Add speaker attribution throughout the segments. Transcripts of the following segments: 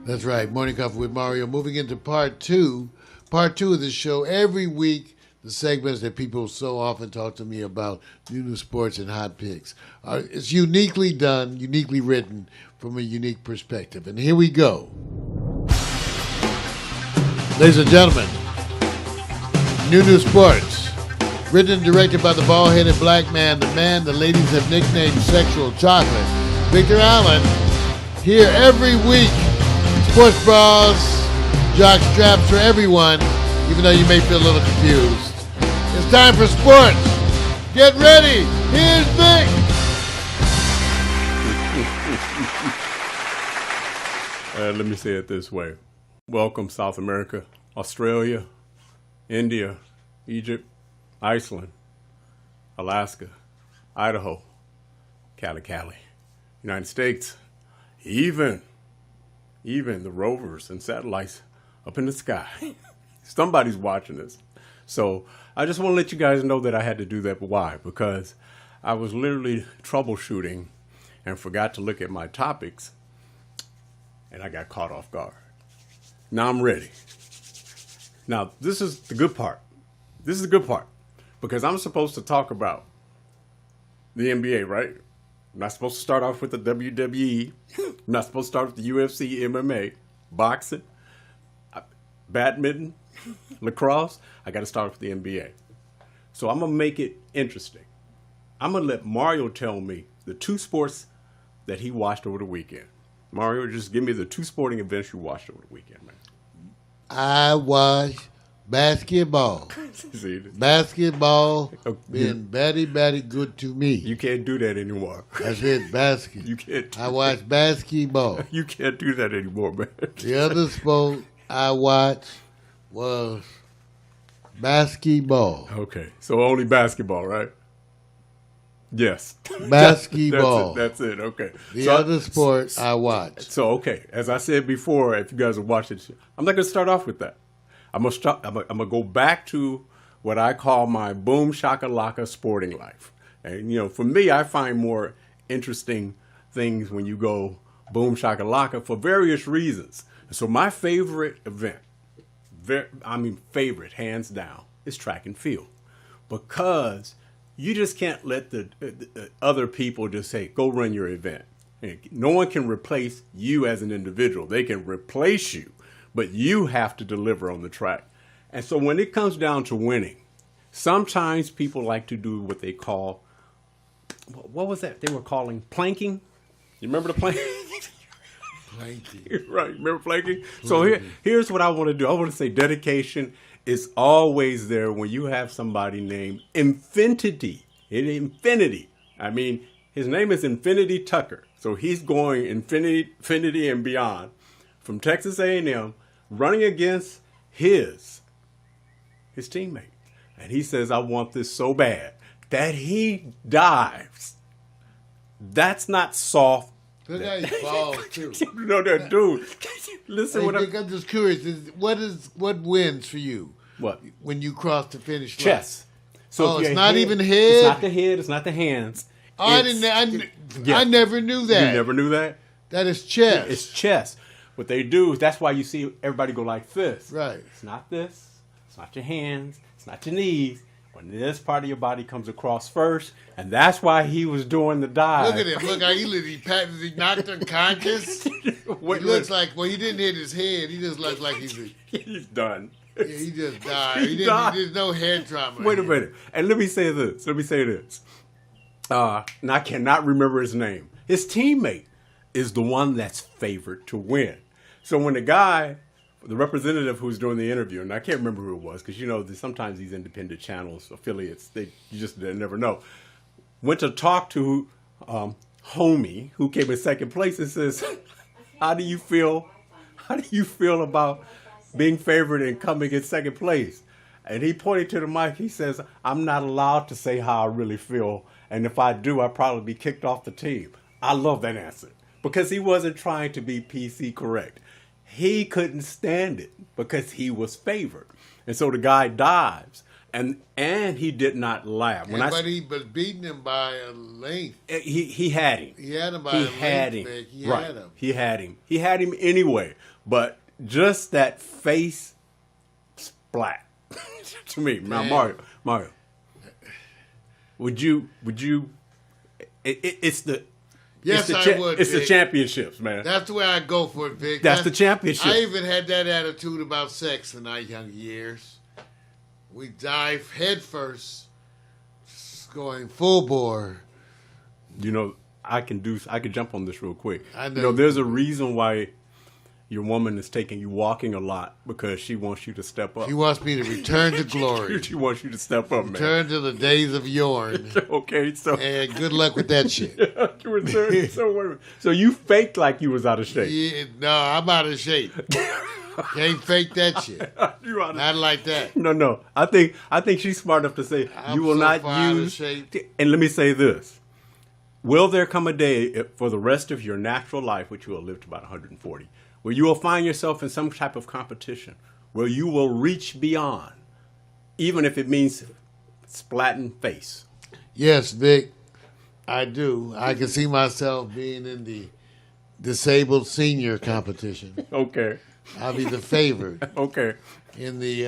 Speaker 1: That's right. Morning Coffee with Mario. Moving into part two. Part two of the show. Every week, the segments that people so often talk to me about, new sports and hot picks. It's uniquely done, uniquely written from a unique perspective. And here we go. Ladies and gentlemen, new sports. Written and directed by the bald-headed black man, the man the ladies have nicknamed Sexual Chocolate, Victor Allen. Here every week. Sports bras, jock straps for everyone, even though you may feel a little confused. It's time for sports. Get ready. Here's Vic.
Speaker 2: Let me say it this way. Welcome, South America, Australia, India, Egypt, Iceland, Alaska, Idaho, Cali, United States, even the rovers and satellites up in the sky. Somebody's watching this. So I just want to let you guys know that I had to do that. But why? Because I was literally troubleshooting and forgot to look at my topics, and I got caught off guard. Now I'm ready. Now, this is the good part. This is the good part. Because I'm supposed to talk about the NBA, right? I'm not supposed to start off with the WWE. I'm not supposed to start with the UFC, MMA, boxing, badminton, lacrosse. I got to start with the NBA. So I'm going to make it interesting. I'm going to let Mario tell me the two sports that he watched over the weekend. Mario, just give me the two sporting events you watched over the weekend, man.
Speaker 1: I watched basketball.
Speaker 2: See,
Speaker 1: Basketball been very good to me.
Speaker 2: you can't do that anymore.
Speaker 1: I said basket.
Speaker 2: You can't.
Speaker 1: I watched basketball.
Speaker 2: You can't do that anymore, man.
Speaker 1: The other sport I watched was basketball.
Speaker 2: Okay, so only basketball, right? Yes.
Speaker 1: Basketball.
Speaker 2: That's it. Okay.
Speaker 1: The other sport I watched.
Speaker 2: So, okay, as I said before, if you guys have watched it, I'm not going to start off with that. I'm gonna go back to what I call my boom shakalaka sporting life. And, you know, for me, I find more interesting things when you go boom shakalaka for various reasons. So my favorite event, favorite, hands down, is track and field. Because you just can't let the other people just say, go run your event. No one can replace you as an individual. They can replace you, but you have to deliver on the track. And so when it comes down to winning, sometimes people like to do what they call, what was that they were calling? Planking? You remember the planking?
Speaker 1: Planking.
Speaker 2: Right, remember planking? So here's what I want to do. I want to say dedication is always there when you have somebody named Infinity. I mean, his name is Infinity Tucker. So he's going infinity and beyond from Texas A&M, running against his teammate. And he says, I want this so bad that he dives. That's not soft.
Speaker 1: Look how he falls, too.
Speaker 2: You know that dude. Listen,
Speaker 1: I'm just curious. What wins for you?
Speaker 2: What?
Speaker 1: When you cross the finish line?
Speaker 2: Chest. So
Speaker 1: it's not even head?
Speaker 2: It's not the head. It's not the hands.
Speaker 1: I never knew that.
Speaker 2: You never knew that?
Speaker 1: That is chest.
Speaker 2: It's chest. What they do is that's why you see everybody go like this.
Speaker 1: Right.
Speaker 2: It's not this. It's not your hands. It's not your knees. When this part of your body comes across first, and that's why he was doing the dive.
Speaker 1: Look at him. Look how he knocked unconscious. He looks like, well, he didn't hit his head. He just looks like
Speaker 2: he's done.
Speaker 1: Yeah, he just died. There's no head trauma.
Speaker 2: Wait a minute. And let me say this. And I cannot remember his name. His teammate is the one that's favored to win. So when the representative who's doing the interview, and I can't remember who it was, because, you know, sometimes these independent channels, affiliates, they never know, went to talk to homie who came in second place and says, how do you feel about being favored and coming in second place? And he pointed to the mic. He says, I'm not allowed to say how I really feel. And if I do, I'll probably be kicked off the team. I love that answer because he wasn't trying to be PC correct. He couldn't stand it because he was favored. And so the guy dives. And he did not laugh.
Speaker 1: But he was beating him by a length.
Speaker 2: He had him.
Speaker 1: He had him by a length, Vic. He had him.
Speaker 2: He had him. He had him anyway. But just that face splat to me. Now, Mario, would you? It's the
Speaker 1: Yes, I would.
Speaker 2: It's
Speaker 1: Vic.
Speaker 2: the championships, man.
Speaker 1: That's the way I go for it, Vic.
Speaker 2: That's the championship.
Speaker 1: I even had that attitude about sex in our young years. We dive head first, going full bore.
Speaker 2: You know, I can jump on this real quick.
Speaker 1: I know.
Speaker 2: You know, there's a reason why your woman is taking you walking a lot, because she wants you to step up.
Speaker 1: She wants me to return to glory.
Speaker 2: She wants you to step up, man.
Speaker 1: Return to the days of yorn.
Speaker 2: Okay, so
Speaker 1: And good luck with that shit.
Speaker 2: So you faked like you was out of shape.
Speaker 1: Yeah, no, I'm out of shape. Can't fake that shit. Not like that.
Speaker 2: No. I think she's smart enough to say you will not use. And let me say this: will there come a day for the rest of your natural life, which you will live to about 140, where you will find yourself in some type of competition, where you will reach beyond, even if it means splatting face?
Speaker 1: Yes, Vic, I do. I can see myself being in the disabled senior competition.
Speaker 2: Okay.
Speaker 1: I'll be the favorite.
Speaker 2: Okay.
Speaker 1: In the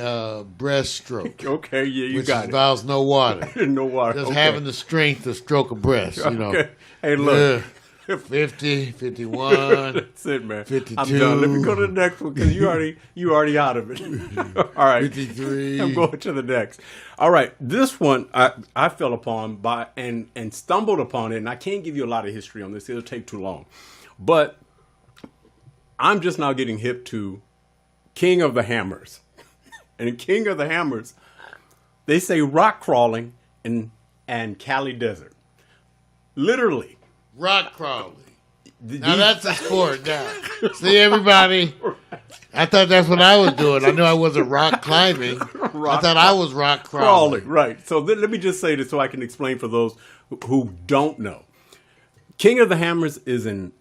Speaker 1: breaststroke.
Speaker 2: Okay, yeah, you
Speaker 1: which
Speaker 2: got it.
Speaker 1: Which involves no water.
Speaker 2: No water.
Speaker 1: Just having the strength to stroke a breast, you know.
Speaker 2: Okay. Hey, look.
Speaker 1: 50, 51.
Speaker 2: That's it, man.
Speaker 1: 52.
Speaker 2: I'm done. Let me go to the next one, because you already out of it. All right.
Speaker 1: 53.
Speaker 2: I'm going to the next. All right. This one I fell upon by and stumbled upon it, and I can't give you a lot of history on this. It'll take too long. But I'm just now getting hip to King of the Hammers. And in King of the Hammers, they say rock crawling and Cali Desert. Literally.
Speaker 1: Rock crawling. Now that's a sport now. See, everybody? I thought that's what I was doing. I knew I wasn't rock climbing. I thought I was rock crawling.
Speaker 2: Right. So let me just say this so I can explain for those who don't know. King of the Hammers is an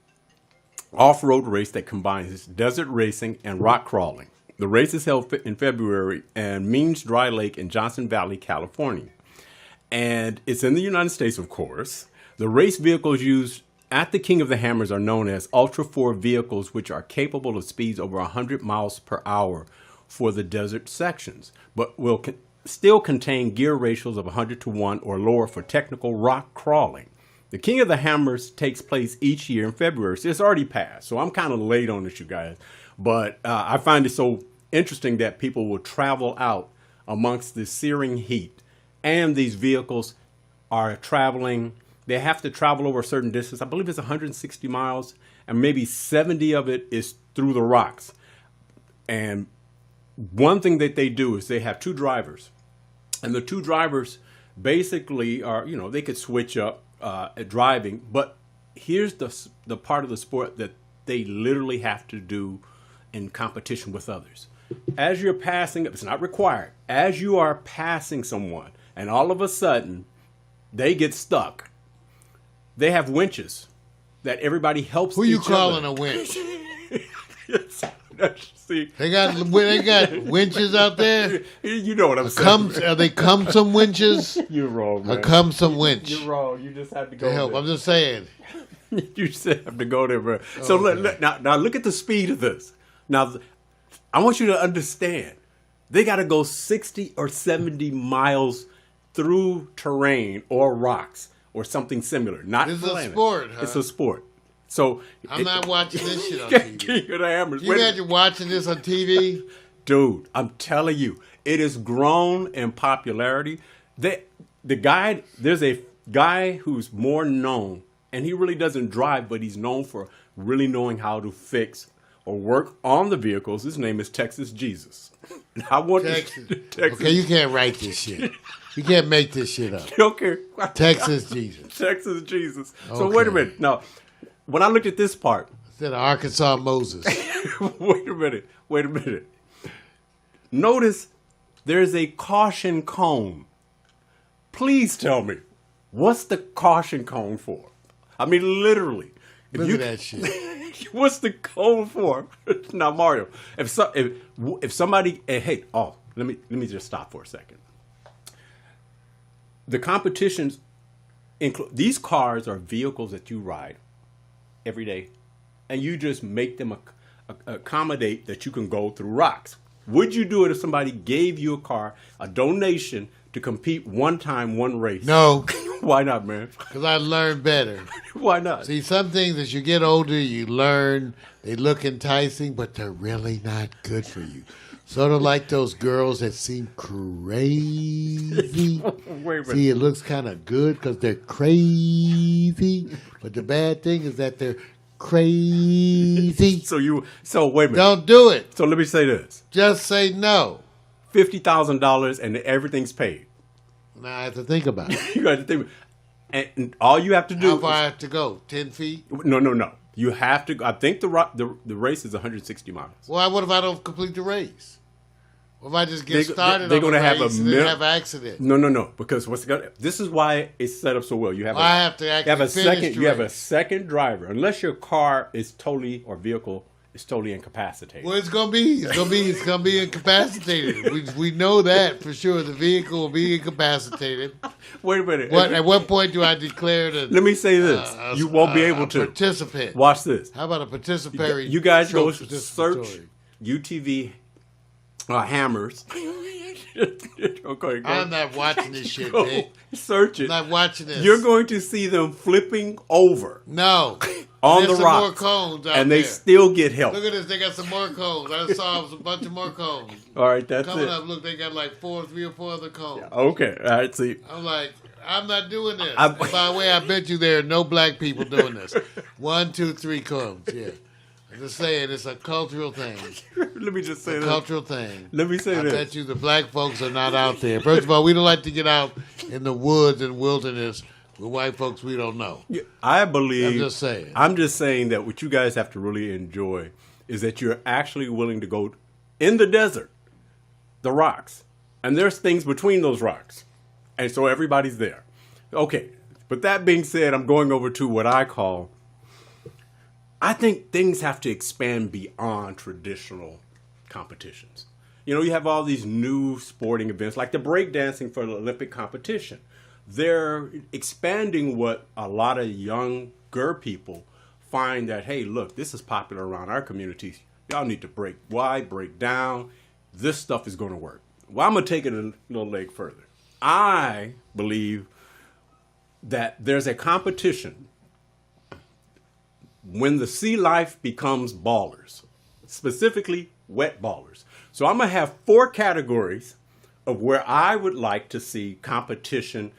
Speaker 2: off-road race that combines desert racing and rock crawling. The race is held in February in Means Dry Lake in Johnson Valley, California. And it's in the United States, of course. The race vehicles used at the King of the Hammers are known as Ultra 4 vehicles, which are capable of speeds over 100 miles per hour for the desert sections, but will still contain gear ratios of 100-to-1 or lower for technical rock crawling. The King of the Hammers takes place each year in February. So it's already passed. So I'm kind of late on this, you guys. But I find it so interesting that people will travel out amongst the searing heat. And these vehicles are traveling. They have to travel over a certain distance. I believe it's 160 miles. And maybe 70 of it is through the rocks. And one thing that they do is they have two drivers. And the two drivers basically are, they could switch up at driving, but here's the part of the sport that they literally have to do in competition with others. As you're passing, it's not required, as you are passing someone and all of a sudden they get stuck, they have winches that everybody helps
Speaker 1: Who
Speaker 2: each
Speaker 1: you calling
Speaker 2: other.
Speaker 1: A winch?
Speaker 2: See,
Speaker 1: they got winches out there.
Speaker 2: You know what I'm saying.
Speaker 1: Are they some winches?
Speaker 2: You're wrong, man.
Speaker 1: Some winch.
Speaker 2: You're wrong. You just have to go
Speaker 1: to help.
Speaker 2: There.
Speaker 1: I'm just saying.
Speaker 2: You just have to go there, bro. So now look at the speed of this. Now, I want you to understand. They got to go 60 or 70 miles through terrain or rocks or something similar.
Speaker 1: It's a sport, huh?
Speaker 2: It's a sport. So
Speaker 1: I'm not watching this shit on TV.
Speaker 2: King of the Hammers.
Speaker 1: You imagine watching this on TV?
Speaker 2: Dude, I'm telling you, it has grown in popularity. There's a guy who's more known, and he really doesn't drive, but he's known for really knowing how to fix or work on the vehicles. His name is Texas Jesus. I want
Speaker 1: Texas.
Speaker 2: Texas.
Speaker 1: Okay, you can't write this shit. You can't make this shit up.
Speaker 2: Okay.
Speaker 1: Texas Jesus.
Speaker 2: Texas Jesus.
Speaker 1: Okay.
Speaker 2: So wait a minute. Now, when I looked at this part.
Speaker 1: Instead of Arkansas Moses.
Speaker 2: Wait a minute. Notice there's a caution cone. Please tell me, what's the caution cone for? I mean, literally.
Speaker 1: Look at that shit.
Speaker 2: What's the cone for? Now, Mario, if somebody, let me just stop for a second. the competitions include, these cars are vehicles that you ride every day, and you just make them accommodate that you can go through rocks. Would you do it if somebody gave you a car, a donation, to compete one time, one race?
Speaker 1: No.
Speaker 2: Why not, man?
Speaker 1: Because I learned better.
Speaker 2: Why not?
Speaker 1: See, some things as you get older, you learn, they look enticing, but they're really not good for you. Sort of like those girls that seem crazy.
Speaker 2: Wait a minute.
Speaker 1: See, it looks kind of good because they're crazy, but the bad thing is that they're crazy.
Speaker 2: So wait a minute.
Speaker 1: Don't do it.
Speaker 2: So let me say this.
Speaker 1: Just say no.
Speaker 2: $50,000 and everything's paid.
Speaker 1: Now I have to think about it.
Speaker 2: You got to think. And all you have to do.
Speaker 1: How far I have to go? 10 feet?
Speaker 2: No. You have to. I think the race is 160 miles.
Speaker 1: Well, what if I don't complete the race? What if I just get started
Speaker 2: they're
Speaker 1: on
Speaker 2: going to have
Speaker 1: race and then have an accident?
Speaker 2: No. Because this is why it's set up so well. You have
Speaker 1: I have to actually finish the
Speaker 2: You have a
Speaker 1: race.
Speaker 2: second driver, unless your car is totally is totally incapacitated.
Speaker 1: Well, it's gonna be incapacitated. We know that for sure. The vehicle will be incapacitated.
Speaker 2: Wait a minute.
Speaker 1: At what point do I declare that?
Speaker 2: Let me say this: you won't be able to
Speaker 1: participate.
Speaker 2: Watch this.
Speaker 1: How about a participatory?
Speaker 2: You guys go
Speaker 1: participatory?
Speaker 2: search UTV hammers. Okay,
Speaker 1: I'm not watching this shit,
Speaker 2: go
Speaker 1: Nick.
Speaker 2: search it.
Speaker 1: I'm not watching this.
Speaker 2: You're going to see them flipping over.
Speaker 1: No.
Speaker 2: On
Speaker 1: There's
Speaker 2: the
Speaker 1: some
Speaker 2: rocks,
Speaker 1: more cones out
Speaker 2: and they
Speaker 1: there.
Speaker 2: still get help.
Speaker 1: Look at this. They got some more cones. I saw a bunch of more cones.
Speaker 2: All right, that's
Speaker 1: Coming
Speaker 2: it.
Speaker 1: up, look, they got like 3 or 4 other cones.
Speaker 2: Okay, all right, see.
Speaker 1: I'm like, I'm not doing this. And by the way, I bet you there are no black people doing this. 1, 2, 3 cones. Yeah. I'm just saying, it's a cultural thing.
Speaker 2: Let me just say
Speaker 1: It's a
Speaker 2: this.
Speaker 1: cultural thing.
Speaker 2: Let me say
Speaker 1: I
Speaker 2: this.
Speaker 1: bet you the black folks are not out there. First of all, we don't like to get out in the woods and wilderness with white folks we don't know.
Speaker 2: Yeah, I believe.
Speaker 1: I'm just saying.
Speaker 2: I'm just saying that what you guys have to really enjoy is that you're actually willing to go in the desert, the rocks, and there's things between those rocks, and so everybody's there. Okay, but that being said, I'm going over to what I call. I think things have to expand beyond traditional competitions. You know, you have all these new sporting events, like the breakdancing for the Olympic competition. They're expanding what a lot of younger people find that, hey, look, this is popular around our communities. Y'all need to break wide, break down. This stuff is going to work. Well, I'm going to take it a little leg further. I believe that there's a competition when the sea life becomes ballers, specifically wet ballers. So I'm going to have 4 categories of where I would like to see competition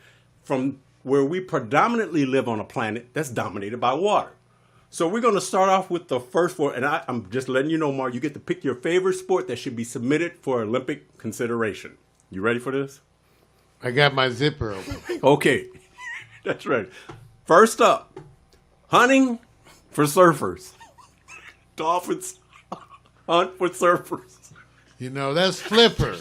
Speaker 2: from where we predominantly live on a planet that's dominated by water. So we're going to start off with the first 4, and I'm just letting you know, Mark, you get to pick your favorite sport that should be submitted for Olympic consideration. You ready for this?
Speaker 1: I got my zipper open.
Speaker 2: Okay, that's right. First up, hunting for surfers. Dolphins hunt for surfers.
Speaker 1: You know, that's Flipper.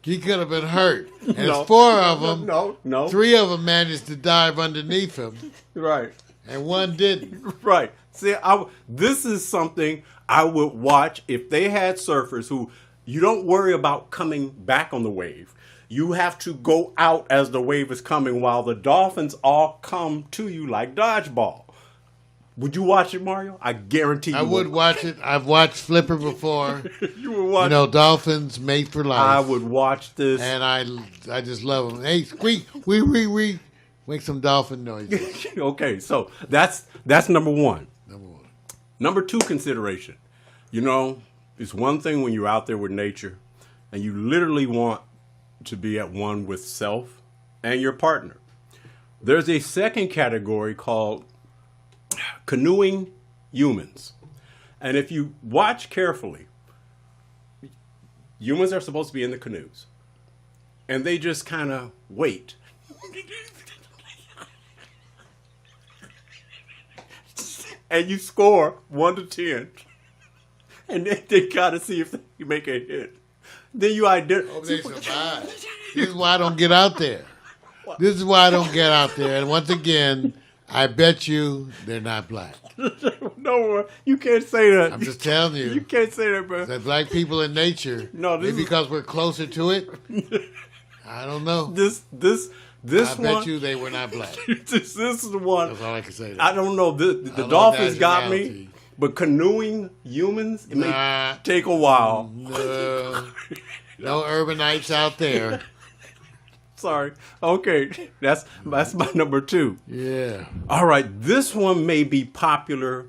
Speaker 1: He could have been hurt. And
Speaker 2: No.
Speaker 1: there's 4 of them.
Speaker 2: No.
Speaker 1: 3 of them managed to dive underneath him,
Speaker 2: Right.
Speaker 1: and 1 didn't.
Speaker 2: Right. See, this is something I would watch if they had surfers who you don't worry about coming back on the wave. You have to go out as the wave is coming while the dolphins all come to you like dodgeball. Would you watch it, Mario? I guarantee you
Speaker 1: I would watch it. I've watched Flipper before.
Speaker 2: You would watch
Speaker 1: You know, dolphins mate for life.
Speaker 2: I would watch this.
Speaker 1: And I just love them. Hey, squeak, wee. Make some dolphin noises.
Speaker 2: Okay, so that's number 1.
Speaker 1: Number 1.
Speaker 2: Number 2 consideration. You know, it's one thing when you're out there with nature and you literally want to be at one with self and your partner. There's a second category called canoeing humans. And if you watch carefully, humans are supposed to be in the canoes. And they just kind of wait. And you score 1 to 10. And then they got to see if you make a hit. Then you identify.
Speaker 1: Hope they survive. This is why I don't get out there. This is why I don't get out there. And once again, I bet you they're not black.
Speaker 2: No, you can't say that.
Speaker 1: I'm just telling you.
Speaker 2: You can't say that, bro.
Speaker 1: That black people in nature,
Speaker 2: No, this
Speaker 1: maybe
Speaker 2: is-
Speaker 1: because we're closer to it. I don't know.
Speaker 2: This
Speaker 1: I
Speaker 2: one,
Speaker 1: bet you they were not black.
Speaker 2: this is the one.
Speaker 1: That's all I can say.
Speaker 2: I don't know. The Dolphins got me, but canoeing humans, it may take a while.
Speaker 1: No, no urbanites out there.
Speaker 2: Sorry. Okay, that's my number 2.
Speaker 1: Yeah.
Speaker 2: All right, this one may be popular,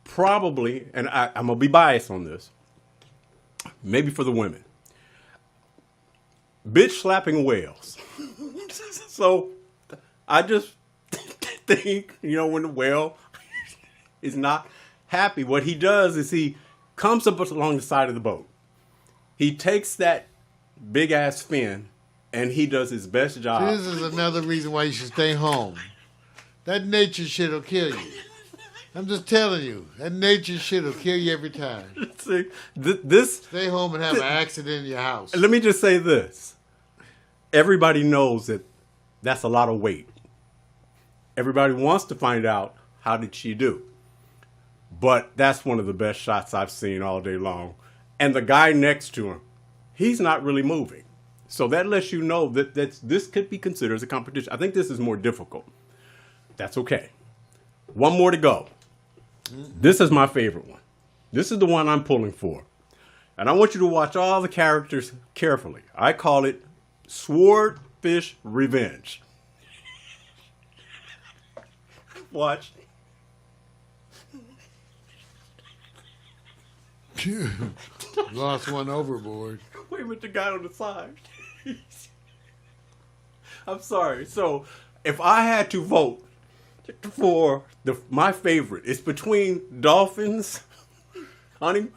Speaker 2: probably, and I'm gonna be biased on this. Maybe for the women. Bitch slapping whales. So I just think, when the whale is not happy, what he does is he comes up along the side of the boat. He takes that big ass fin and he does his best job.
Speaker 1: This is another reason why you should stay home. That nature shit will kill you. I'm just telling you, that nature shit will kill you every time.
Speaker 2: See,
Speaker 1: stay home and have an accident in your house.
Speaker 2: Let me just say this. Everybody knows that that's a lot of weight. Everybody wants to find out, how did she do? But that's one of the best shots I've seen all day long. And the guy next to him, he's not really moving. So that lets you know that this could be considered as a competition. I think this is more difficult. That's okay. One more to go. This is my favorite one. This is the one I'm pulling for. And I want you to watch all the characters carefully. I call it Swordfish Revenge. Watch.
Speaker 1: Lost one overboard.
Speaker 2: Wait with the guy on the side. I'm sorry. So, if I had to vote for my favorite, it's between dolphins, hunting.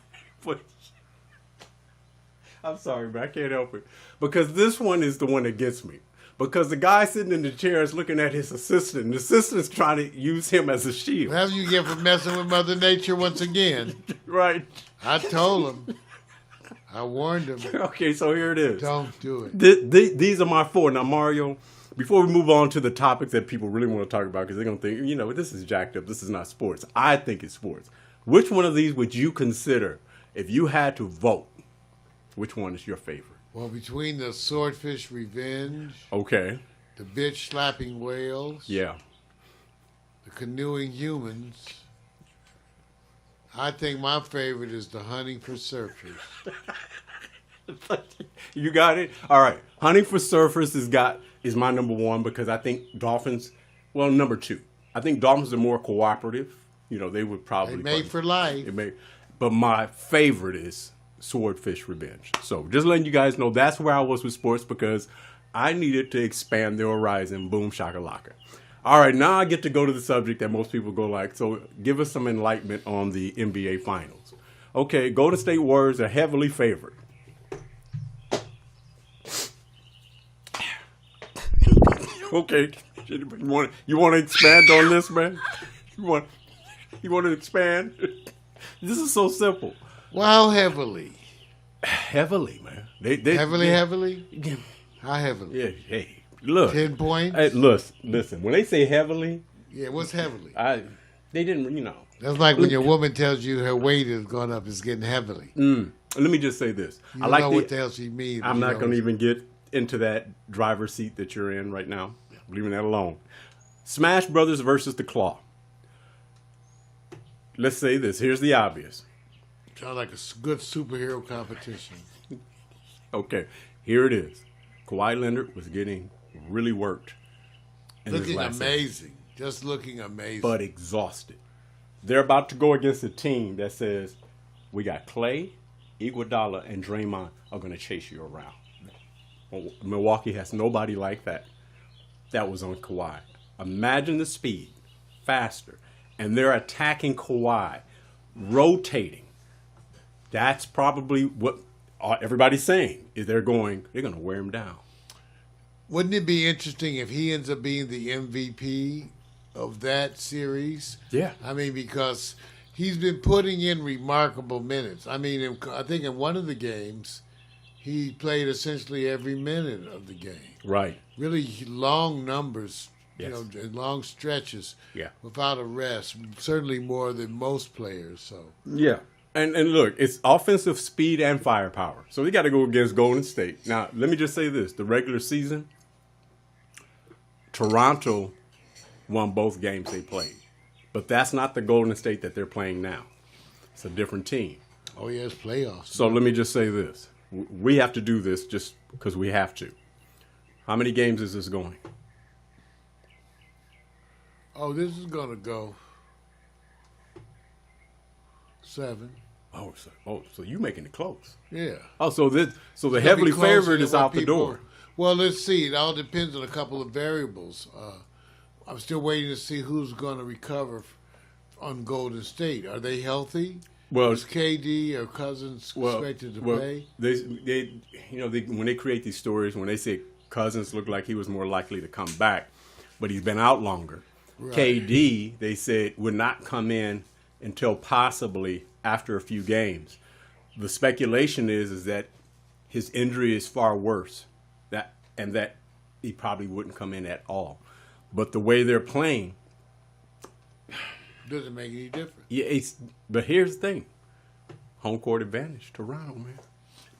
Speaker 2: I'm sorry, but I can't help it. Because this one is the one that gets me. Because the guy sitting in the chair is looking at his assistant, and the assistant's trying to use him as a shield.
Speaker 1: That's what you get for messing with Mother Nature once again.
Speaker 2: Right.
Speaker 1: I told him. I warned him.
Speaker 2: Okay, so here it is.
Speaker 1: Don't do it.
Speaker 2: These are my 4. Now, Mario, before we move on to the topics that people really want to talk about, because they're going to think, this is jacked up. This is not sports. I think it's sports. Which one of these would you consider, if you had to vote, which one is your favorite?
Speaker 1: Well, between the Swordfish Revenge.
Speaker 2: Okay.
Speaker 1: The bitch slapping whales.
Speaker 2: Yeah.
Speaker 1: The canoeing humans. I think my favorite is the hunting for surfers.
Speaker 2: You got it? All right. Hunting for surfers is my number 1 because I think dolphins, number 2. I think dolphins are more cooperative. They would probably.
Speaker 1: They made for life.
Speaker 2: But my favorite is Swordfish Revenge. So just letting you guys know that's where I was with sports because I needed to expand their horizon. Boom, shakalaka. All right, now I get to go to the subject that most people go like, so give us some enlightenment on the NBA Finals. Okay, Golden State Warriors are heavily favored. Okay, you want to expand on this, man? You want to expand? This is so simple.
Speaker 1: Wow, heavily.
Speaker 2: Heavily, man.
Speaker 1: Heavily? How heavily?
Speaker 2: Yeah, hey, look.
Speaker 1: 10 points?
Speaker 2: Hey, listen, when they say heavily.
Speaker 1: Yeah, what's heavily?
Speaker 2: They didn't,
Speaker 1: That's like when your woman tells you her weight has gone up, it's getting heavily.
Speaker 2: Let me just say this.
Speaker 1: You don't know what the hell she means.
Speaker 2: I'm not going to even get into that driver's seat that you're in right now. I'm leaving that alone. Smash Brothers versus the Claw. Let's say this. Here's the obvious.
Speaker 1: Sounds like a good superhero competition.
Speaker 2: Okay, here it is. Kawhi Leonard was getting really worked.
Speaker 1: Looking amazing. Just looking amazing.
Speaker 2: But exhausted. They're about to go against a team that says, we got Clay, Iguodala, and Draymond are going to chase you around. Milwaukee has nobody like that. That was on Kawhi. Imagine the speed. Faster. And they're attacking Kawhi. Rotating. That's probably what everybody's saying. Is they're going to wear him down.
Speaker 1: Wouldn't it be interesting if he ends up being the MVP of that series?
Speaker 2: Yeah.
Speaker 1: I mean, because he's been putting in remarkable minutes. I mean, I think in one of the games, he played essentially every minute of the game.
Speaker 2: Right.
Speaker 1: Really long numbers,
Speaker 2: yes.
Speaker 1: Long stretches
Speaker 2: yeah.
Speaker 1: without a rest. Certainly more than most players. So
Speaker 2: yeah. And look, it's offensive speed and firepower. So we got to go against Golden State. Now, let me just say this. The regular season, Toronto won both games they played. But that's not the Golden State that they're playing now. It's a different team.
Speaker 1: Oh, yeah, it's playoffs.
Speaker 2: So let me just say this. We have to do this just because we have to. How many games is this going?
Speaker 1: Oh, this is going to go 7.
Speaker 2: So you making it close.
Speaker 1: Yeah.
Speaker 2: Oh, so the heavily favorite is out the door.
Speaker 1: Well, let's see. It all depends on a couple of variables. I'm still waiting to see who's going to recover on Golden State. Are they healthy?
Speaker 2: Well,
Speaker 1: is KD or Cousins expected to play?
Speaker 2: They when they create these stories, when they say Cousins looked like he was more likely to come back, but he's been out longer. Right. KD, they said, would not come in until possibly after a few games. The speculation is that his injury is far worse, that he probably wouldn't come in at all. But the way they're playing
Speaker 1: doesn't make any difference.
Speaker 2: Yeah, but here's the thing: home court advantage, Toronto, man.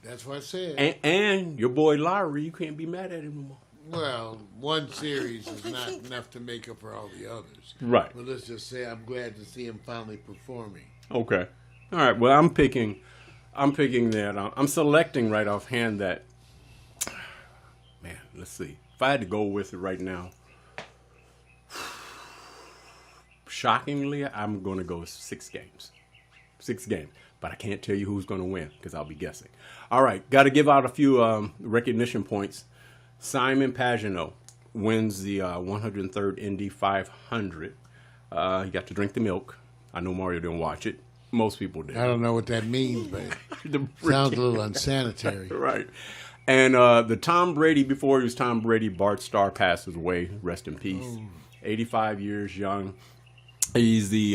Speaker 1: That's what I said.
Speaker 2: And your boy Lowry, you can't be mad at him anymore.
Speaker 1: Well, one series is not enough to make up for all the others.
Speaker 2: Right.
Speaker 1: But let's just say I'm glad to see him finally performing.
Speaker 2: Okay. All right. Well, I'm picking that. I'm selecting right offhand that. Man, let's see. If I had to go with it right now, shockingly, I'm going to go 6 games. 6 games. But I can't tell you who's going to win because I'll be guessing. All right. Got to give out a few recognition points. Simon Pagenaud wins the 103rd Indy 500. He got to drink the milk. I know Mario didn't watch it. Most people did.
Speaker 1: I don't know what that means, but sounds a little unsanitary.
Speaker 2: Right. And the Tom Brady, before he was Tom Brady, Bart Starr passes away. Rest in peace. 85 years young. He's he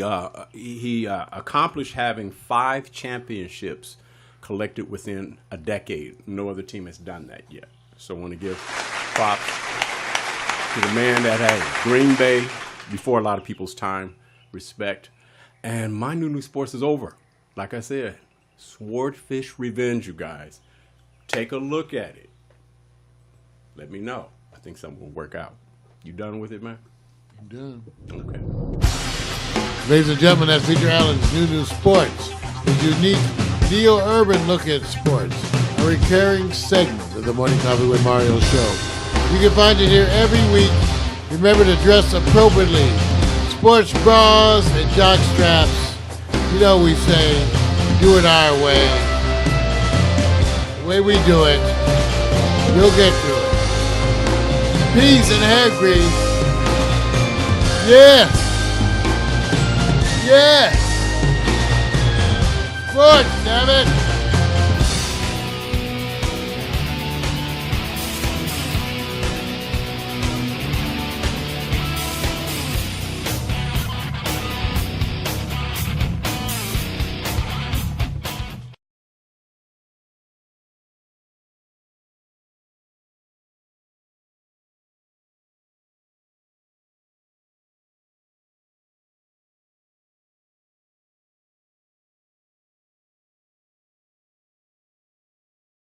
Speaker 2: accomplished having 5 championships collected within a decade. No other team has done that yet. So I want to give props to the man that had Green Bay before a lot of people's time. Respect. And my new sports is over. Like I said, Swordfish Revenge, you guys. Take a look at it. Let me know. I think something will work out. You done with it, man?
Speaker 1: I'm done.
Speaker 2: Okay.
Speaker 1: Ladies and gentlemen, that's Victor Allen's new sports. His unique neo-urban look at sports. A recurring segment of the Morning Coffee with Mario show. You can find it here every week. Remember to dress appropriately. Sports bras and jock straps. You know we say, do it our way. The way we do it, you'll get to it. Peas and hair grease. Yes. Yes. Sports, damn it.